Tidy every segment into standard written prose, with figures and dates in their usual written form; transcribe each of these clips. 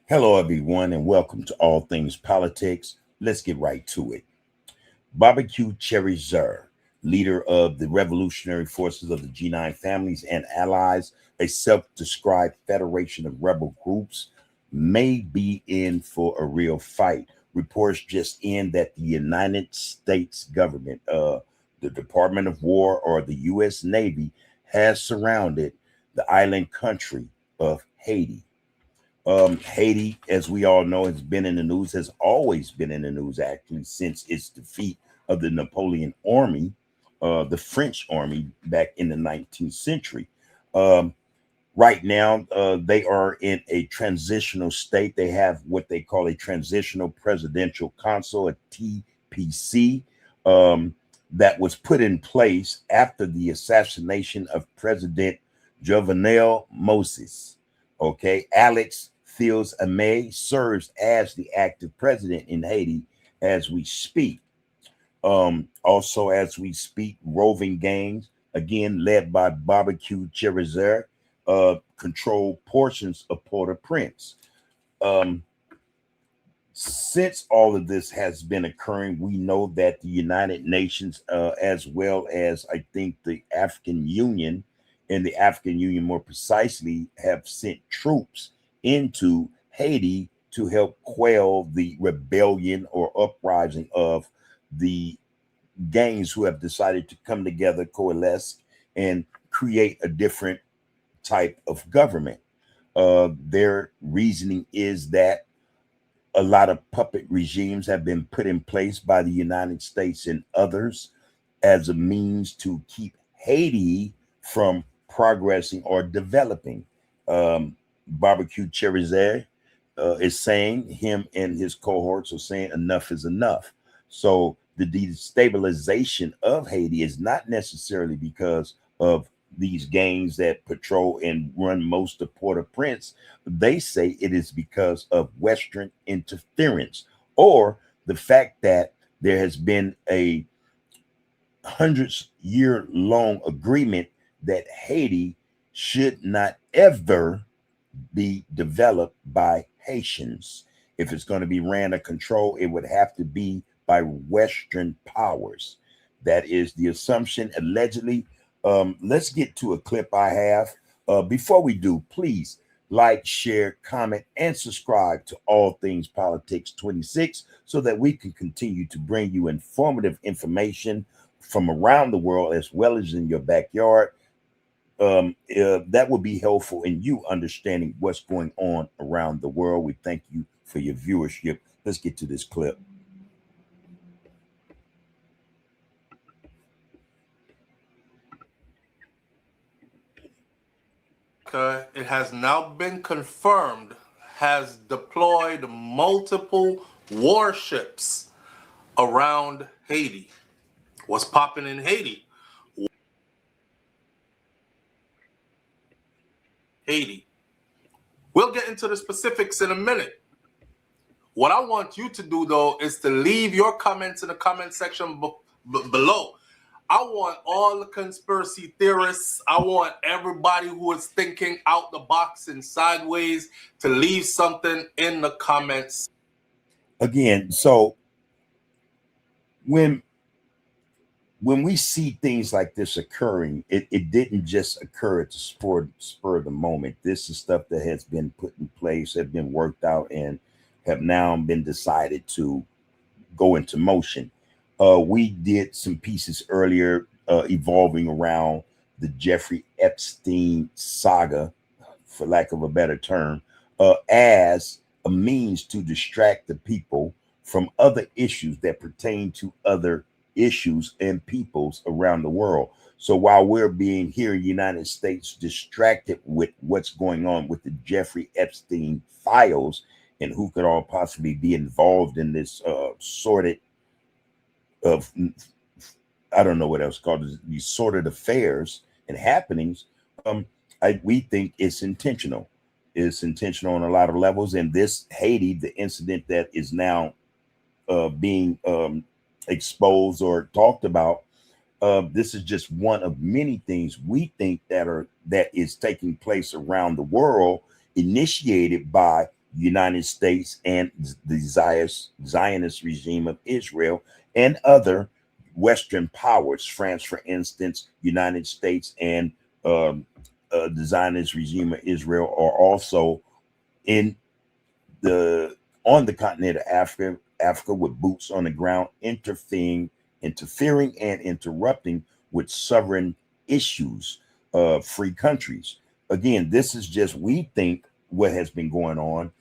Hello, everyone, and welcome to All Things Politics. Let's get right to it. Barbecue Cherry Zer, leader of the Revolutionary Forces of the G9 Families and Allies, a self-described federation of rebel groups, may be in for a real fight. Reports just in that the United States government, the Department of War, or the U.S. Navy, has surrounded the island country of Haiti. Haiti, as we all know, has been in the news, has always been in the news, actually, since its defeat of the Napoleon army, the French army back in the 19th century. Um, right now, they are in a transitional state. They have what they call a transitional presidential council, a TPC, that was put in place after the assassination of President Jovenel Moses. Okay, Alex Fields Amé serves as the active president in Haiti as we speak. Also, as we speak, roving gangs, again led by Barbecue Cherizer, control portions of Port-au-Prince. Um, since all of this has been occurring, we know that the United Nations, as well as I think the African Union, and the African Union more precisely, have sent troops into Haiti to help quell the rebellion or uprising of the gangs who have decided to come together, coalesce, and create a different type of government. Their reasoning is that a lot of puppet regimes have been put in place by the United States and others as a means to keep Haiti from progressing or developing. Barbecue Cherizer is saying, him and his cohorts are saying enough is enough. So the destabilization of Haiti is not necessarily because of these gangs that patrol and run most of Port-au-Prince. They say it is because of Western interference, or the fact that there has been a hundreds-year-long agreement that Haiti should not ever be developed by Haitians. If it's going to be ran or controlled, it would have to be by Western powers. That is the assumption, allegedly. Let's get to a clip I have. Before we do, please like, share, comment, and subscribe to All Things Politics 26 so that we can continue to bring you informative information from around the world as well as in your backyard. That will be helpful in you understanding what's going on around the world. We thank you for your viewership. Let's get to this clip. It has now been confirmed, has deployed multiple warships around Haiti. What's popping in Haiti? We'll get into the specifics in a minute. What I want you to do, though, is to leave your comments in the comment section below. I want all the conspiracy theorists, I want everybody who is thinking out the box and sideways to leave something in the comments. Again, so when we see things like this occurring, it didn't just occur at the spur of the moment. This is stuff that has been put in place, have been worked out, and have now been decided to go into motion. We did some pieces earlier evolving around the Jeffrey Epstein saga, for lack of a better term, as a means to distract the people from other issues that pertain to other issues and peoples around the world. So while we're being here in the United States distracted with what's going on with the Jeffrey Epstein files and who could all possibly be involved in this sordid of, I don't know what else called, these sordid affairs and happenings, we think it's intentional. It's intentional on a lot of levels. And this Haiti, the incident that is now being exposed or talked about, this is just one of many things we think that is taking place around the world, initiated by United States and the Zionist regime of Israel and other Western powers. France, for instance, United States and the Zionist regime of Israel are also in on the continent of Africa with boots on the ground, interfering and interrupting with sovereign issues of free countries. Again, this is just, we think what has been going on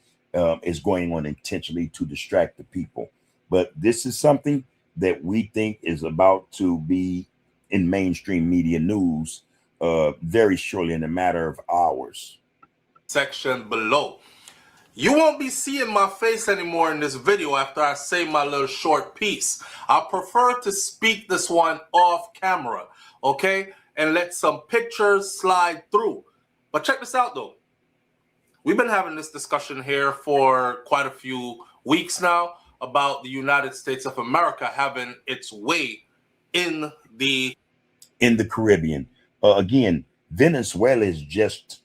is going on intentionally to distract the people. But this is something that we think is about to be in mainstream media news very shortly, in a matter of hours. Section below. You won't be seeing my face anymore in this video after I say my little short piece. I prefer to speak this one off camera, okay? And let some pictures slide through. But check this out though. We've been having this discussion here for quite a few weeks now about the United States of America having its way in the Caribbean. Again, Venezuela is just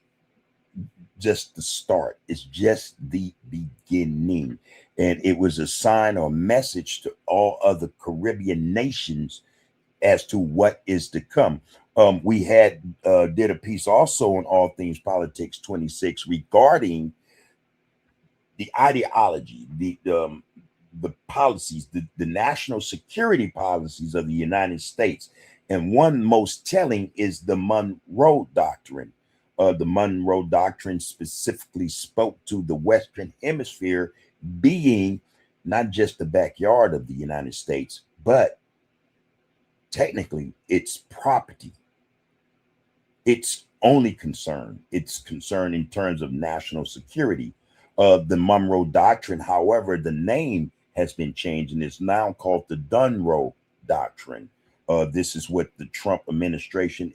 the start. It's just the beginning. And it was a sign or message to all other Caribbean nations as to what is to come. We had did a piece also on All Things Politics 26 regarding the ideology, the policies, the national security policies of the United States. And one most telling is the Monroe Doctrine. The Monroe Doctrine specifically spoke to the Western Hemisphere being not just the backyard of the United States, but technically its property. Its only concern. It's concerned in terms of national security. The Monroe Doctrine, however, the name has been changed and is now called the Monroe Doctrine. This is what the Trump administration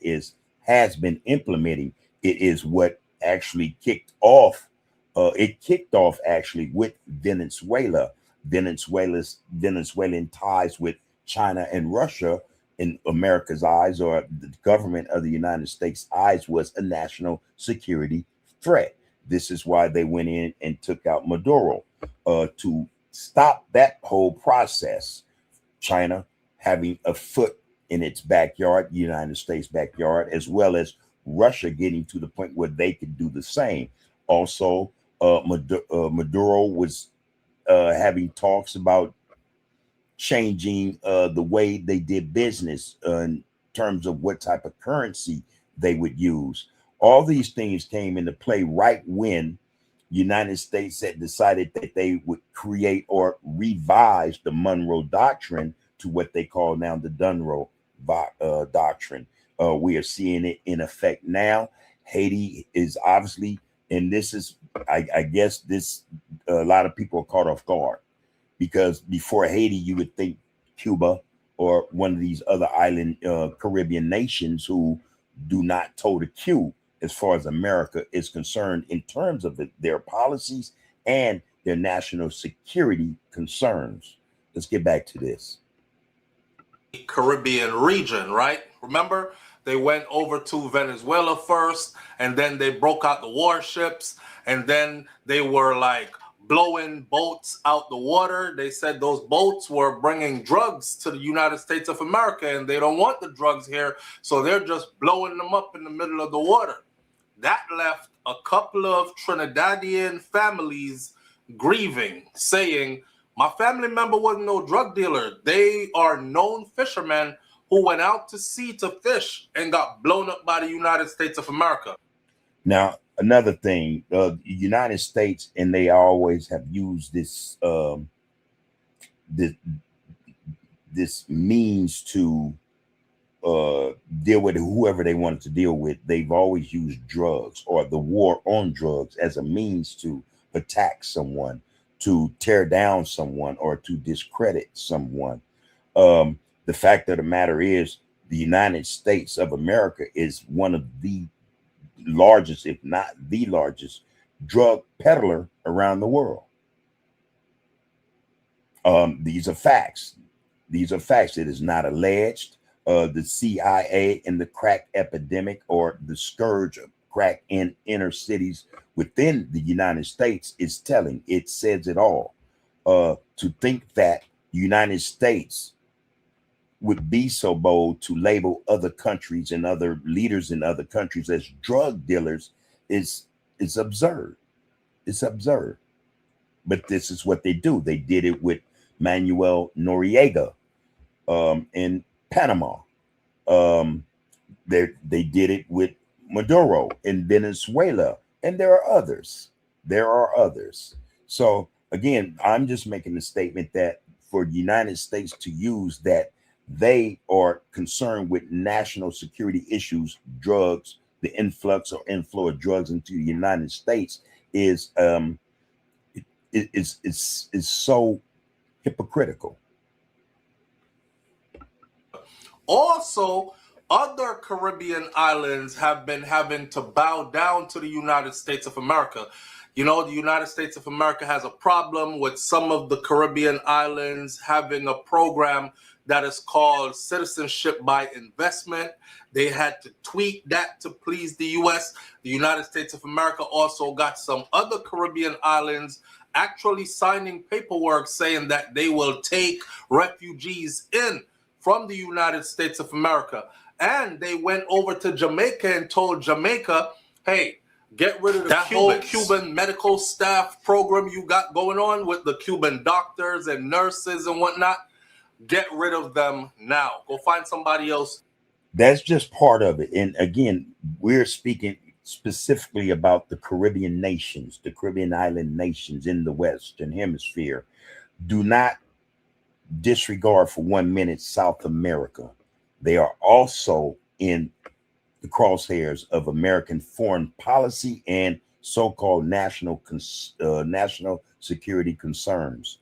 has been implementing. It is what actually kicked off. It kicked off actually with Venezuela. Venezuelan ties with China and Russia in America's eyes, or the government of the United States' eyes, was a national security threat. This is why they went in and took out Maduro to stop that whole process. China having a foot in its backyard, United States backyard, as well as Russia getting to the point where they could do the same. Also, Maduro was having talks about changing the way they did business in terms of what type of currency they would use. All these things came into play right when United States had decided that they would create or revise the Monroe Doctrine to what they call now the Monroe Doctrine. We are seeing it in effect now. Haiti is obviously, and this is, I guess this, a lot of people are caught off guard, because before Haiti, you would think Cuba or one of these other island Caribbean nations who do not toe the queue as far as America is concerned in terms of their policies and their national security concerns. Let's get back to this. Caribbean region, right? Remember, they went over to Venezuela first, and then they broke out the warships, and then they were like blowing boats out the water. They said those boats were bringing drugs to the United States of America, and they don't want the drugs here, so they're just blowing them up in the middle of the water. That left a couple of Trinidadian families grieving, saying, my family member wasn't no drug dealer. They are known fishermen who went out to sea to fish and got blown up by the United States of America. Now, another thing, the United States, and they always have used this this means to deal with whoever they wanted to deal with. They've always used drugs or the war on drugs as a means to attack someone, to tear down someone, or to discredit someone. The fact of the matter is, the United States of America is one of the largest, if not the largest, drug peddler around the world. These are facts. These are facts. It is not alleged. The CIA and the crack epidemic, or the scourge of crack in inner cities within the United States is telling. It says it all. To think that the United States would be so bold to label other countries and other leaders in other countries as drug dealers is absurd. It's absurd. But this is what they do. They did it with Manuel Noriega in Panama. They did it with Maduro in Venezuela, and there are others. There are others. So again, I'm just making a statement that for the United States to use that they are concerned with national security issues, drugs, the influx or inflow of drugs into the United States is so hypocritical. Also, other Caribbean islands have been having to bow down to the United States of America. You know, the United States of America has a problem with some of the Caribbean islands having a program that is called citizenship by investment. They had to tweak that to please the U.S. The United States of America also got some other Caribbean islands actually signing paperwork saying that they will take refugees in from the United States of America. And they went over to Jamaica and told Jamaica, hey, get rid of that whole Cuban medical staff program you got going on with the Cuban doctors and nurses and whatnot. Get rid of them now. Go find somebody else. That's just part of it. And again, we're speaking specifically about the Caribbean nations, the Caribbean island nations in the Western Hemisphere. Do not disregard for 1 minute South America. They are also in the crosshairs of American foreign policy and so-called national security concerns.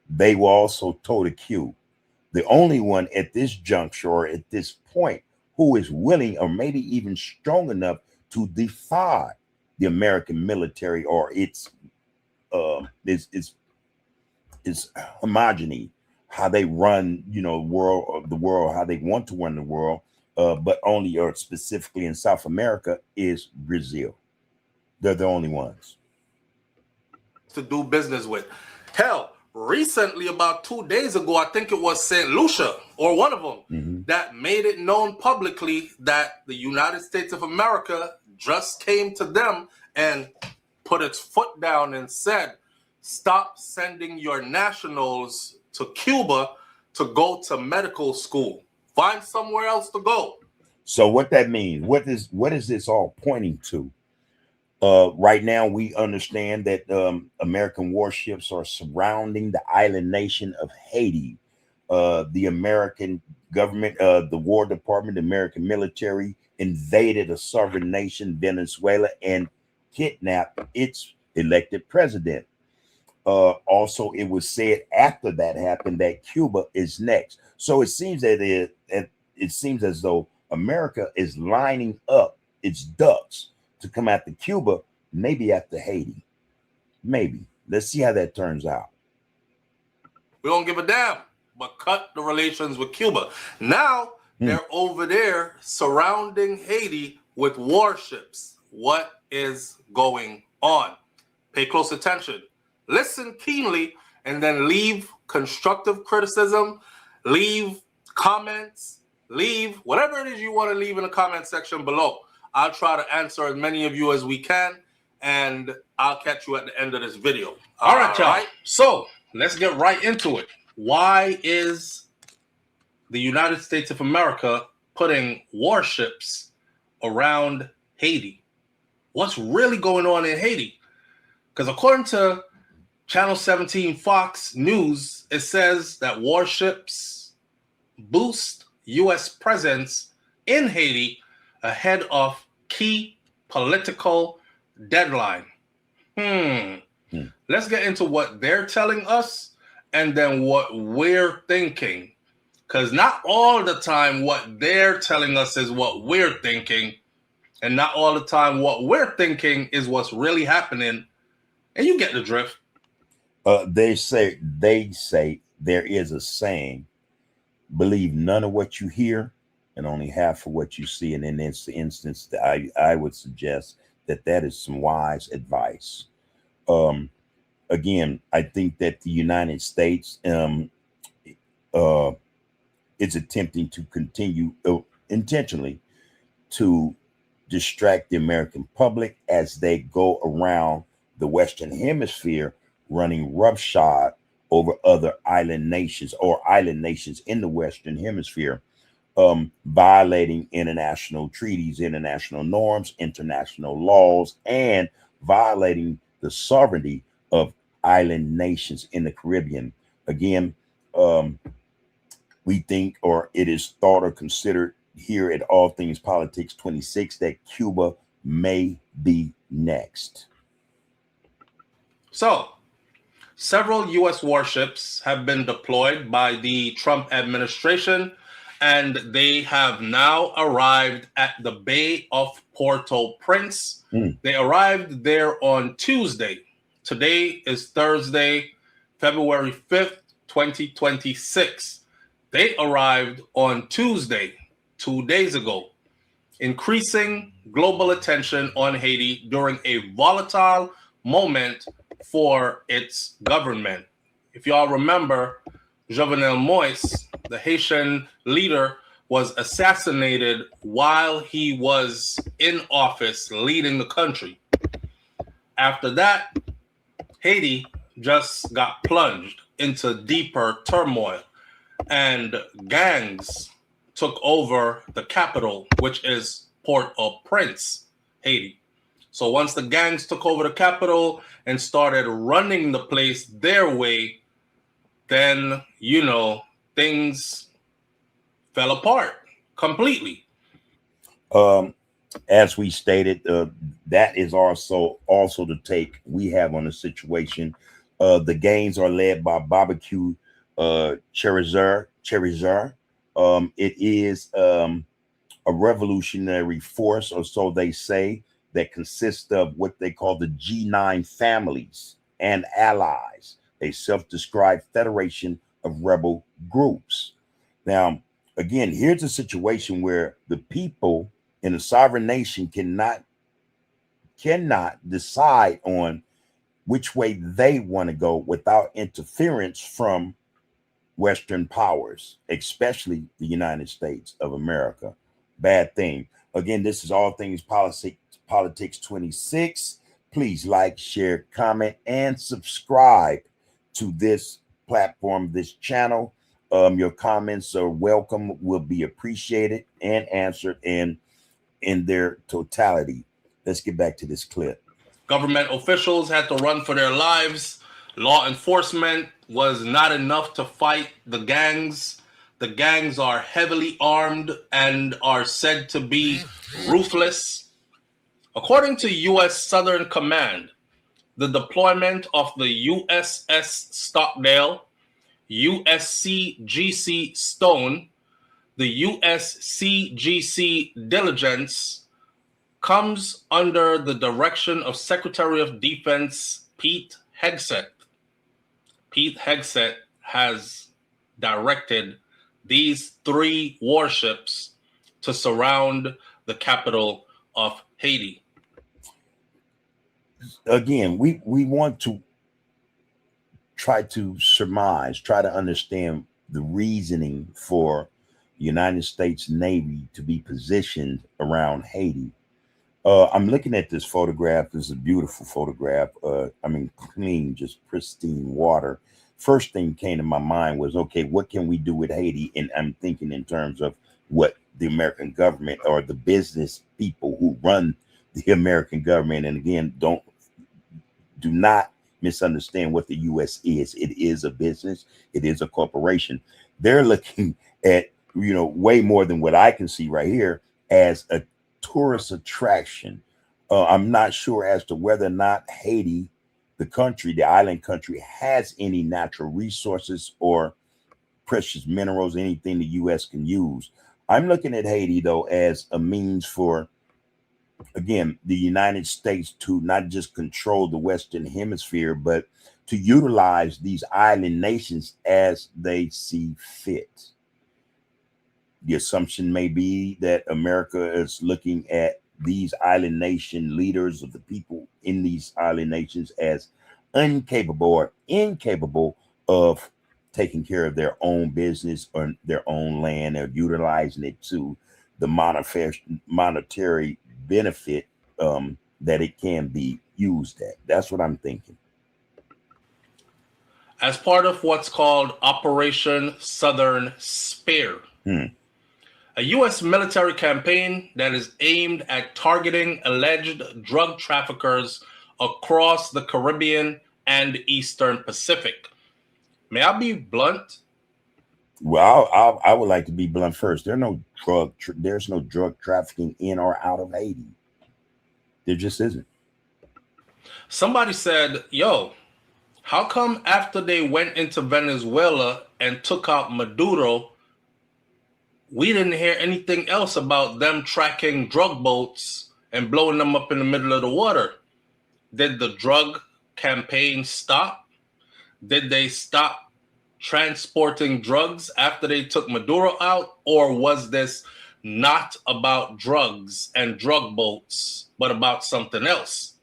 They will also toe the queue. The only one at this juncture or at this point who is willing or maybe even strong enough to defy the American military or its homogeny, how they run, you know, the world, how they want to run the world, but only or specifically in South America is Brazil. They're the only ones to do business with. Hell, recently, about 2 days ago, I think it was St. Lucia or one of them that made it known publicly that the United States of America just came to them and put its foot down and said, stop sending your nationals to Cuba to go to medical school. Find somewhere else to go. So what that means, what is this all pointing to? Right now, we understand that American warships are surrounding the island nation of Haiti. The American government, the War Department, the American military invaded a sovereign nation, Venezuela, and kidnapped its elected president. Also, it was said after that happened that Cuba is next. So it seems that it seems as though America is lining up its ducks to come after Cuba, maybe after Haiti. Maybe. Let's see how that turns out. We don't give a damn, but cut the relations with Cuba. Now they're over there surrounding Haiti with warships. What is going on? Pay close attention. Listen keenly, and then leave constructive criticism, leave comments, leave whatever it is you want to leave in the comment section below. I'll try to answer as many of you as we can, and I'll catch you at the end of this video. All right, y'all. So let's get right into it. Why is the United States of America putting warships around Haiti? What's really going on in Haiti? Because according to Channel 17 Fox News, it says that warships boost U.S. presence in Haiti ahead of key political deadline. Let's get into what they're telling us and then what we're thinking. Because not all the time what they're telling us is what we're thinking, and not all the time what we're thinking is what's really happening. And you get the drift. They say there is a saying, believe none of what you hear, and only half of what you see. And in this instance, I would suggest that that is some wise advice. Um, Again, I think that the United States uh, is attempting to continue intentionally to distract the American public as they go around the Western Hemisphere running roughshod over other island nations or island nations in the Western Hemisphere, violating international treaties, international norms, international laws, and violating the sovereignty of island nations in the Caribbean. Again, um, we think, or it is thought or considered here at All Things Politics 26, that Cuba may be next. So, several U.S. warships have been deployed by the Trump administration, and they have now arrived at the Bay of Port-au-Prince. They arrived there on Tuesday. Today is Thursday, February 5th, 2026. They arrived on Tuesday, 2 days ago, increasing global attention on Haiti during a volatile moment for its government. If y'all remember, Jovenel Moïse, the Haitian leader, was assassinated while he was in office leading the country. After that, Haiti just got plunged into deeper turmoil, and gangs took over the capital, which is Port-au-Prince, Haiti. So once the gangs took over the capital and started running the place their way, then, you know, things fell apart completely. As we stated, that is also the take we have on the situation. The gangs are led by Barbecue Cherizer. It is a revolutionary force, or so they say, that consists of what they call the G9 families and allies, a self-described federation of rebel groups. Now, again, here's a situation where the people in a sovereign nation cannot decide on which way they want to go without interference from Western powers, especially the United States of America. Bad thing. Again, this is All Things Politics 26. Please like, share, comment, and subscribe to this platform, this channel. Your comments are welcome, will be appreciated and answered in their totality. Let's get back to this clip. Government officials had to run for their lives. Law enforcement was not enough to fight the gangs. The gangs are heavily armed and are said to be ruthless. According to U.S. Southern Command, the deployment of the USS Stockdale, USCGC Stone, the USCGC Diligence comes under the direction of Secretary of Defense Pete Hegseth. Pete Hegseth has directed these 3 warships to surround the capital of Haiti. Again, we want to try to surmise, try to understand the reasoning for the United States Navy to be positioned around Haiti. I'm looking at this photograph. This is a beautiful photograph. I mean, clean, just pristine water. First thing came to my mind was, okay, what can we do with Haiti? And I'm thinking in terms of what the American government or the business people who run the American government. And again, do not misunderstand what the U.S. is. It is a business. It is a corporation. They're looking at, you know, way more than what I can see right here as a tourist attraction. I'm not sure as to whether or not Haiti, the country, the island country, has any natural resources or precious minerals, anything the U.S. can use. I'm looking at Haiti, though, as a means for, again, the United States to not just control the Western Hemisphere, but to utilize these island nations as they see fit. The assumption may be that America is looking at these island nation leaders of the people in these island nations as incapable or incapable of taking care of their own business or their own land, or utilizing it to the monetary benefit that it can be used at. That's what I'm thinking. As part of what's called Operation Southern Spear, a U.S. military campaign that is aimed at targeting alleged drug traffickers across the Caribbean and Eastern Pacific. May I be blunt? Well, I would like to be blunt first. There's no drug trafficking in or out of Haiti. There just isn't. Somebody said, yo, how come after they went into Venezuela and took out Maduro, we didn't hear anything else about them tracking drug boats and blowing them up in the middle of the water? Did the drug campaign stop? Did they stop transporting drugs after they took Maduro out? Or was this not about drugs and drug boats, but about something else?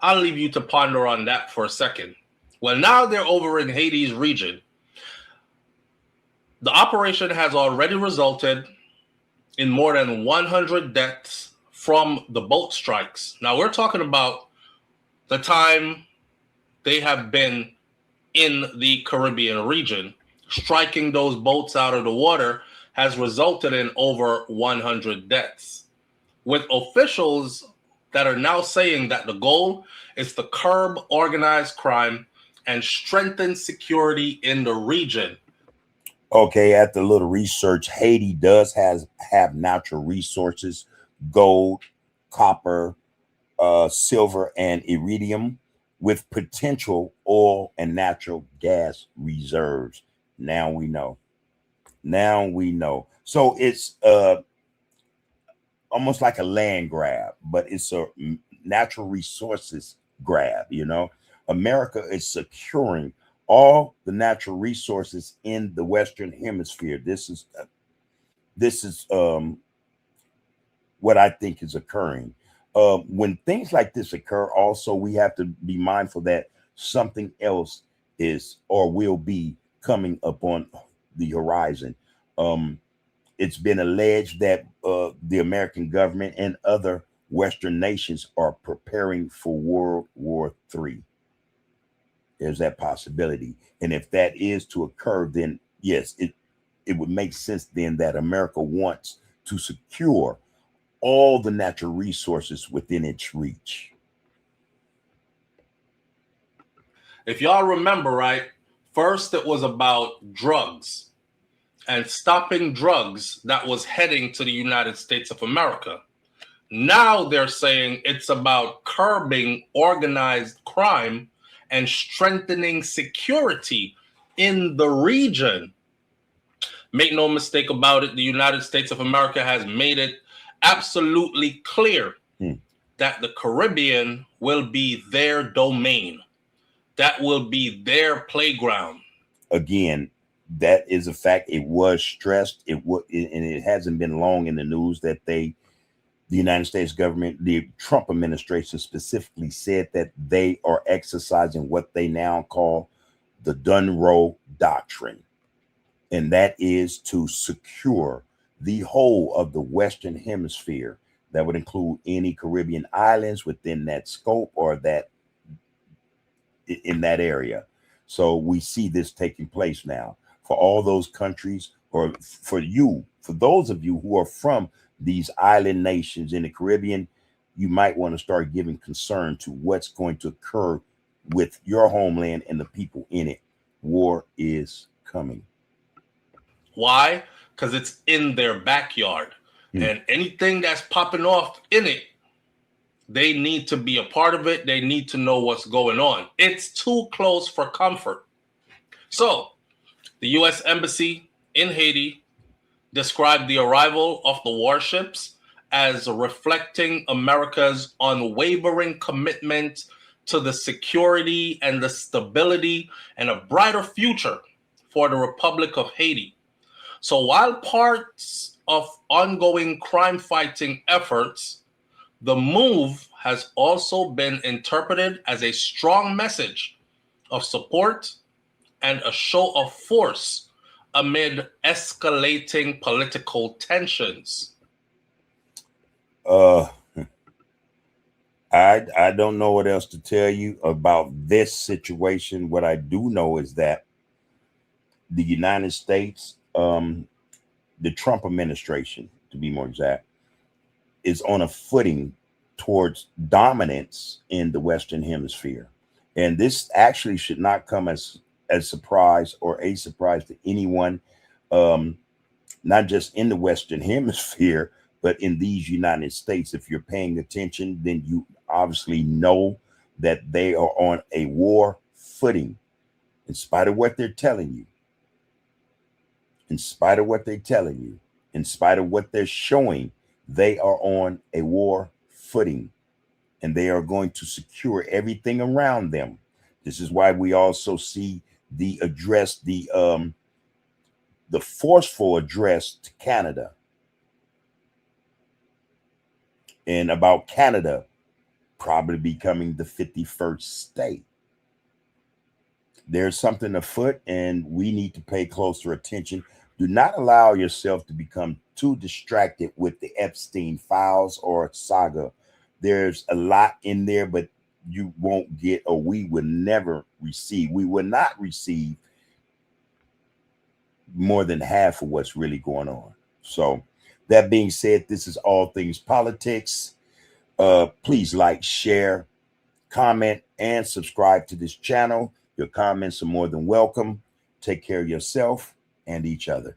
I'll leave you to ponder on that for a second. Well, now they're over in Haiti's region. The operation has already resulted in more than 100 deaths from the boat strikes. Now, we're talking about the time they have been in the Caribbean region. Striking those boats out of the water has resulted in over 100 deaths, with officials that are now saying that the goal is to curb organized crime and strengthen security in the region. Okay, after a little research, Haiti does have natural resources: gold, copper, silver, and iridium, with potential oil and natural gas reserves. Now we know. So it's almost like a land grab, but it's a natural resources grab. America is securing all the natural resources in the Western Hemisphere. This is what I think is occurring. When things like this occur, also, we have to be mindful that something else is or will be coming up on the horizon. It's been alleged that the American government and other Western nations are preparing for World War III. There's that possibility. And if that is to occur, then yes, it would make sense then that America wants to secure all the natural resources within its reach. If y'all remember, right, first it was about drugs and stopping drugs that was heading to the United States of America. Now they're saying it's about curbing organized crime and strengthening security in the region. Make no mistake about it, the United States of America has made it absolutely clear that the Caribbean will be their domain. That will be their playground. Again, that is a fact. It was stressed. And it hasn't been long in the news that the United States government, the Trump administration specifically said that they are exercising what they now call the MONROE doctrine. And that is to secure the whole of the Western Hemisphere. That would include any Caribbean islands within that scope or that in that area. So we see this taking place now for all those countries, or for those of you who are from these island nations in the Caribbean. You might want to start giving concern to what's going to occur with your homeland and the people in it. War is coming. Why? Because it's in their backyard. And anything that's popping off in it, they need to be a part of it. They need to know what's going on. It's too close for comfort. So the U.S. Embassy in Haiti described the arrival of the warships as reflecting America's unwavering commitment to the security and the stability and a brighter future for the Republic of Haiti. So while parts of ongoing crime fighting efforts, the move has also been interpreted as a strong message of support and a show of force amid escalating political tensions. I don't know what else to tell you about this situation. What I do know is that the United States, the Trump administration, to be more exact, is on a footing towards dominance in the Western Hemisphere. And this actually should not come as surprise or a surprise to anyone, not just in the Western Hemisphere, but in these United States. If you're paying attention, then you obviously know that they are on a war footing, in spite of what they're telling you, in spite of what they're telling you, in spite of what they're showing. They are on a war footing, and they are going to secure everything around them. This is why we also see the address, the forceful address to Canada, and about Canada probably becoming the 51st state. There's something afoot, and we need to pay closer attention. Do not allow yourself to become too distracted with the Epstein files or saga. There's a lot in there, but you won't get, or we will never receive. We will not receive more than half of what's really going on. So that being said, this is All Things Politics. Please like, share, comment, and subscribe to this channel. Your comments are more than welcome. Take care of yourself and each other.